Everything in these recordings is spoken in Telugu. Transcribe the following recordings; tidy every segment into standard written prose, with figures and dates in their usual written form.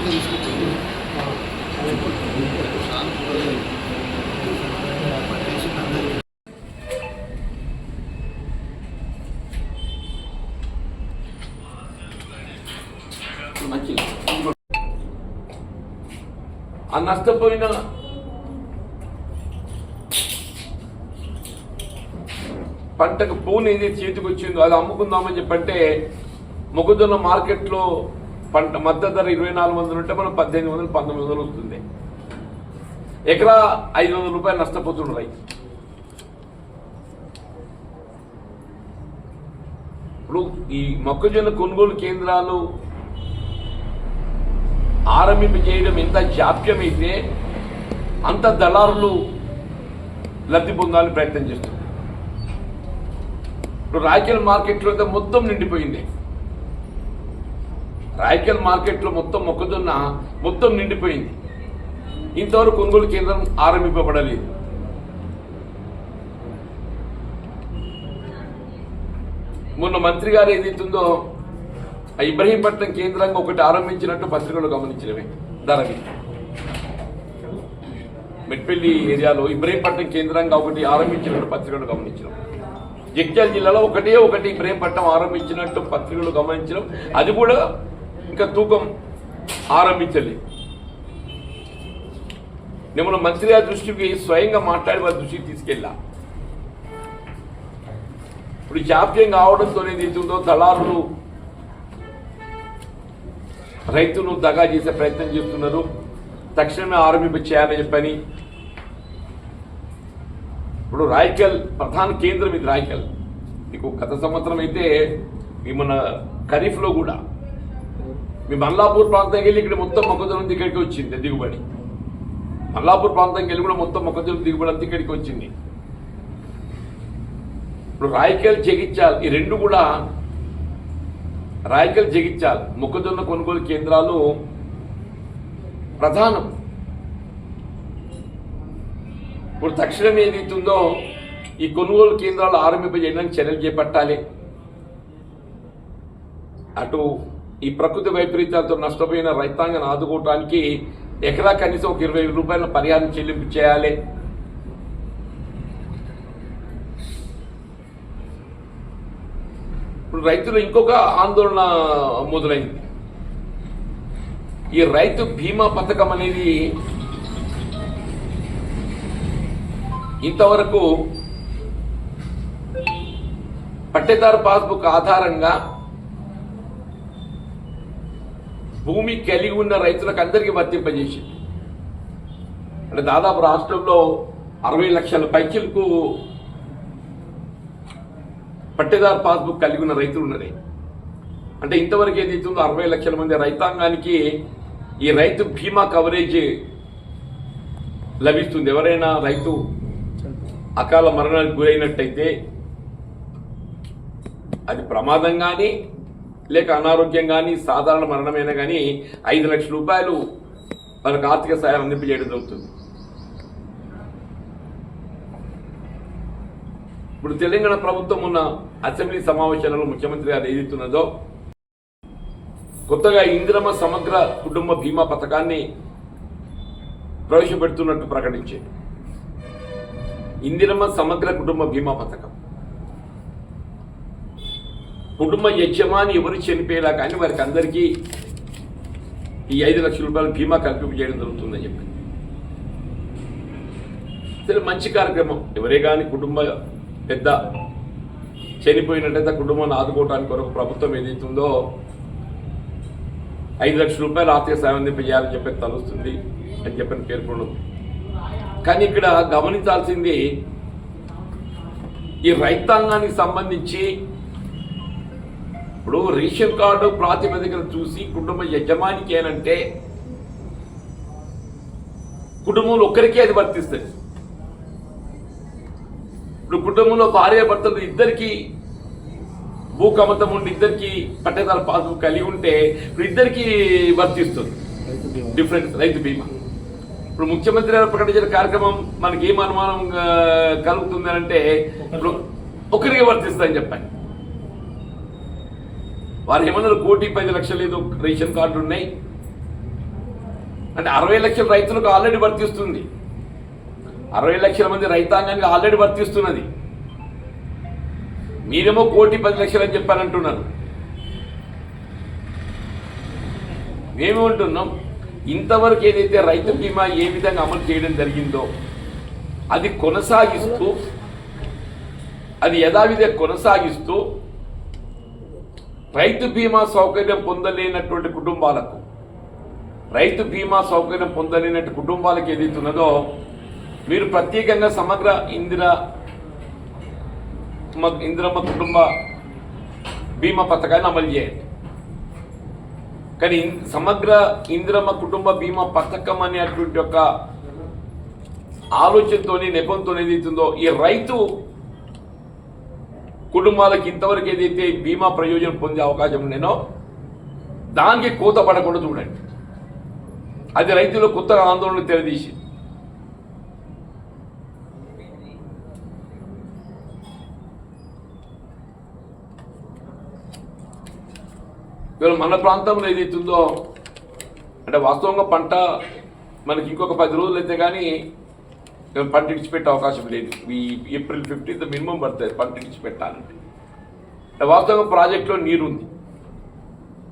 ఆ నష్టపోయిన పంటకు పూలు ఏదైతే చేతికి వచ్చిందో అది అమ్ముకుందామని చెప్పంటే మొక్కజొన్న మార్కెట్లో పంట మద్దతు ధర 2400 ఉంటే మనం 1800 1900 వస్తుంది. ఎకరా 500 రూపాయలు నష్టపోతున్నాయి. ఇప్పుడు ఈ మొక్కజొన్న కొనుగోలు కేంద్రాలు ఆరంభింపజేయడం ఎంత జాప్యమైతే అంత దళారులు లబ్ధి పొందాలని ప్రయత్నం చేస్తున్నారు. ఇప్పుడు రాయకల్ మార్కెట్లో అయితే మొత్తం నిండిపోయింది. రాయకల్ మార్కెట్లో మొత్తం మొక్కజొన్న మొత్తం నిండిపోయింది. ఇంతవరకు కొనుగోలు కేంద్రం ఆరంభింపబడలేదు. మొన్న మంత్రి గారు ఏదైతుందో ఇబ్రహీంపట్నం కేంద్రంగా ఒకటి ఆరంభించినట్టు పత్రికలు గమనించినవి. ధరవి మెట్పల్లి ఏరియాలో ఇబ్రహీంపట్నం కేంద్రంగా ఒకటి ఆరంభించినట్టు పత్రికలు గమనించినాం. జగిత్యాల జిల్లాలో ఒకటి ఇబ్రహీంపట్నం ఆరంభించినట్టు పత్రికలు గమనించడం. అది కూడా ఇంకా తూకం ఆరంభించలేదు. నేను మంత్రి గారి దృష్టికి స్వయంగా మాట్లాడి వారి దృష్టికి తీసుకెళ్ళా. ఇప్పుడు జాప్యం కావడంతో ఏదైతుందో దళారులు రైతులు దగా చేసే ప్రయత్నం చేస్తున్నారు. తక్షణమే ఆరంభింప చేయాలని చెప్పని ఇప్పుడు రాయకల్ ప్రధాన కేంద్రం ఇది. రాయకల్ మీకు గత సంవత్సరం అయితే మీ మన ఖరీఫ్లో కూడా మీ మల్లాపూర్ ప్రాంతానికి వెళ్ళి ఇక్కడ మొత్తం మొక్కజొన్న దిక్కడికి వచ్చింది దిగుబడి. మల్లాపూర్ ప్రాంతానికి వెళ్ళి కూడా మొత్తం మొక్కజొన్న దిగుబడి అంతా ఇక్కడికి వచ్చింది. ఇప్పుడు రాయకల్ జగిత్యాల ఈ రెండు కూడా రాయకల్ జగిత్యాల మొక్కజొన్న కొనుగోలు కేంద్రాలు ప్రధానం. ఇప్పుడు తక్షణం ఏదైతుందో ఈ కొనుగోలు కేంద్రాలు ఆరంభింపజేయడానికి చర్యలు చేపట్టాలి. అటు ఈ ప్రకృతి వైపరీత్యాలతో నష్టపోయిన రైతాంగాన్ని ఆదుకోవటానికి ఎకరా కనీసం ఒక 20,000 రూపాయల పరిహారం చెల్లింపు చేయాలి. ఇప్పుడు రైతులు ఇంకొక ఆందోళన మొదలైంది. ఈ రైతు బీమా పథకం అనేది ఇంతవరకు పట్టేదారు పాస్బుక్ ఆధారంగా భూమి కలిగి ఉన్న రైతులకు అందరికీ వర్తింపజేసింది. అంటే దాదాపు రాష్ట్రంలో 60 లక్షల పైచీలకు పట్టేదారు పాస్బుక్ కలిగి ఉన్న రైతులు ఉన్నది. అంటే ఇంతవరకు ఏదైతుందో 60 లక్షల మంది రైతాంగానికి ఈ రైతు బీమా కవరేజ్ లభిస్తుంది. ఎవరైనా రైతు అకాల మరణానికి గురైనట్టయితే అది ప్రమాదం కానీ లేక అనారోగ్యం కానీ సాధారణ మరణమైనా కానీ 5 లక్షల రూపాయలు వాళ్ళకి ఆర్థిక సహాయం అందింపజేయడం జరుగుతుంది. ఇప్పుడు తెలంగాణ ప్రభుత్వం ఉన్న అసెంబ్లీ సమావేశాలలో ముఖ్యమంత్రి గారు ఏదైతున్నదో కొత్తగా ఇందిరమ్మ సమగ్ర కుటుంబ బీమా పథకాన్ని ప్రవేశపెడుతున్నట్టు ప్రకటించారు. ఇందిరమ్మ సమగ్ర కుటుంబ బీమా పథకం కుటుంబ యజమాని ఎవరు చనిపోయేలా కానీ వారికి అందరికీ ఈ 5 లక్షల రూపాయల బీమా కల్పింపజేయడం జరుగుతుందని చెప్పి సరే మంచి కార్యక్రమం. ఎవరే కానీ కుటుంబ పెద్ద చనిపోయినట్టయితే కుటుంబాన్ని ఆదుకోవడానికి కొరకు ప్రభుత్వం ఏదైతుందో 5 లక్షల రూపాయలు ఆర్థిక సాయం అందింపజేయాలని చెప్పి తలుస్తుంది అని చెప్పని పేర్కొన్నది. కానీ ఇక్కడ గమనించాల్సింది ఈ రైతాంగానికి సంబంధించి ఇప్పుడు రేషన్ కార్డు ప్రాతిపదికను చూసి కుటుంబ యజమానికి ఏనంటే కుటుంబంలో ఒక్కరికే అది వర్తిస్తుంది. ఇప్పుడు కుటుంబంలో భార్య భర్తలు ఇద్దరికి భూకమతం ఉండి ఇద్దరికి పట్టేదారు పాస్బుక్ కలిగి ఉంటే ఇప్పుడు ఇద్దరికి వర్తిస్తుంది డిఫరెన్స్ రైతు బీమా. ఇప్పుడు ముఖ్యమంత్రి గారు ప్రకటించిన కార్యక్రమం మనకి ఏం అనుమానం కలుగుతుంది అంటే ఇప్పుడు ఒకరికి వర్తిస్తుందని చెప్పండి. వారు ఏమన్నారు 1,10,00,000 ఏదో రేషన్ కార్డులు ఉన్నాయి అంటే 60 లక్షల రైతులకు ఆల్రెడీ వర్తిస్తుంది. 60 లక్షల మంది రైతాంగానికి ఆల్రెడీ వర్తిస్తున్నది. మీరేమో 1,10,00,000 అని చెప్పారంటున్నారు. మేమేమంటున్నాం, ఇంతవరకు ఏదైతే రైతు బీమా ఏ విధంగా అమలు చేయడం జరిగిందో అది కొనసాగిస్తూ, అది యథావిధిగా కొనసాగిస్తూ రైతు బీమా సౌకర్యం పొందలేనటువంటి కుటుంబాలకు, రైతు బీమా సౌకర్యం పొందలేనటువంటి కుటుంబాలకు ఏదైతే ఉన్నదో మీరు ప్రత్యేకంగా సమగ్ర ఇందిరమ్మ కుటుంబ బీమా పథకాన్ని అమలు చేయండి. కానీ సమగ్ర ఇందిరమ్మ కుటుంబ బీమా పథకం అనేటువంటి ఒక ఆలోచనతో నెపంతో ఏదైతుందో ఈ రైతు కుటుంబాలకు ఇంతవరకు ఏదైతే బీమా ప్రయోజనం పొందే అవకాశం ఉండేనో దానికి కోత పడకుండా చూడండి. అది రైతులు కొత్తగా ఆందోళన తెరదీసి ఇవాళ మన ప్రాంతంలో ఏదైతుందో అంటే వాస్తవంగా పంట మనకి ఇంకొక 10 రోజులు అయితే కానీ పంట ఇడిచిపెట్టే అవకాశం లేదు. ఈ ఏప్రిల్ 15th మినిమం పడుతుంది పంట ఇడిచిపెట్టాలంటే. వాస్తవంగా ప్రాజెక్టులో నీరుంది,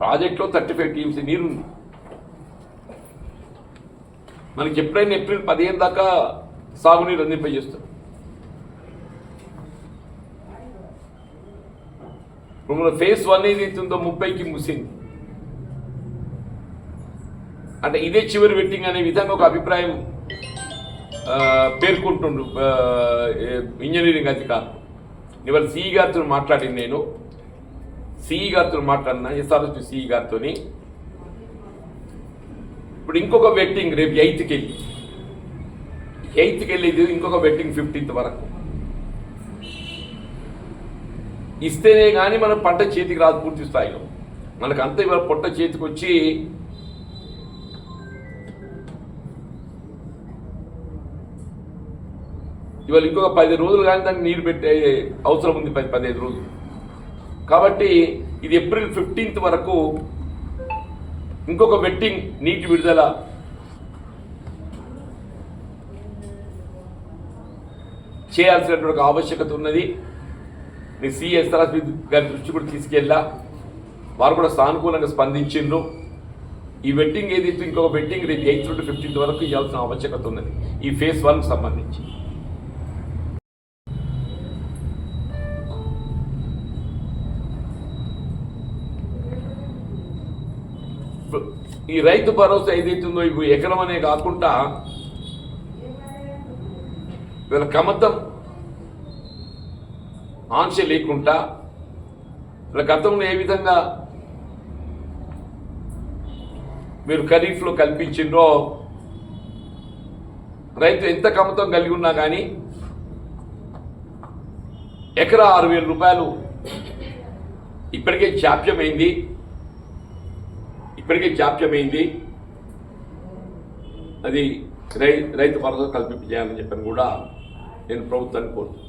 ప్రాజెక్టులో 35 టీఎంసీ నీరుంది. మనకి ఎప్పుడైనా ఏప్రిల్ 15 దాకా సాగునీరు అందింపజేస్తాం. ఇప్పుడు ఫేజ్ 1 ఏదైతుందో 30కి ముసింది. అంటే ఇదే చివరి వెట్టింగ్ అనే విధంగా ఒక అభిప్రాయం పేర్కొంటుండు ఇంజనీరింగ్ అధికారులు. ఇవాళ సిఈ గారితో మాట్లాడింది, నేను సిఈ గారితో మాట్లాడిన ఎస్ఆర్ఎస్పి సిఈ గారితో. ఇప్పుడు ఇంకొక వెట్టింగ్ రేపు 8కి వెళ్ళేది, ఇంకొక వెట్టింగ్ 15th వరకు ఇస్తేనే కానీ మనం పంట చేతికి రాదు పూర్తి స్థాయిలో. మనకు అంతా ఇవాళ పొట్ట చేతికి వచ్చి ఇవాళ ఇంకొక 10 రోజులు కానీ దానికి నీరు పెట్టే అవసరం ఉంది, 15 రోజులు. కాబట్టి ఇది ఏప్రిల్ 15th వరకు ఇంకొక వెట్టింగ్ నీటి విడుదల చేయాల్సినటువంటి ఆవశ్యకత ఉన్నది. నేను సిఎస్ఆర్ఎస్పి గారి దృష్టి కూడా తీసుకెళ్ళా, వారు కూడా సానుకూలంగా స్పందించిండ్రు. ఈ వెట్టింగ్ ఏదైతే ఇంకొక వెట్టింగ్ రేపు 8th నుండి 15th వరకు ఇవ్వాల్సిన ఆవశ్యకత ఉన్నది ఈ ఫేజ్ 1 సంబంధించి. ఈ రైతు భరోసా ఏదైతుందో ఇప్పుడు ఎకరం అనే కాకుండా వీళ్ళ కమతం ఆంక్ష లేకుండా వీళ్ళ గతంలో ఏ విధంగా మీరు ఖరీఫ్లో కల్పించిండ్రో రైతు ఎంత కమతం కలిగి ఉన్నా కానీ ఎకరా 6,000 రూపాయలు ఇప్పటికే జాప్యమైంది. అది రైతు భరోసా కల్పించేయాలని చెప్పని కూడా నేను ప్రభుత్వాన్ని కోరుతున్నాను.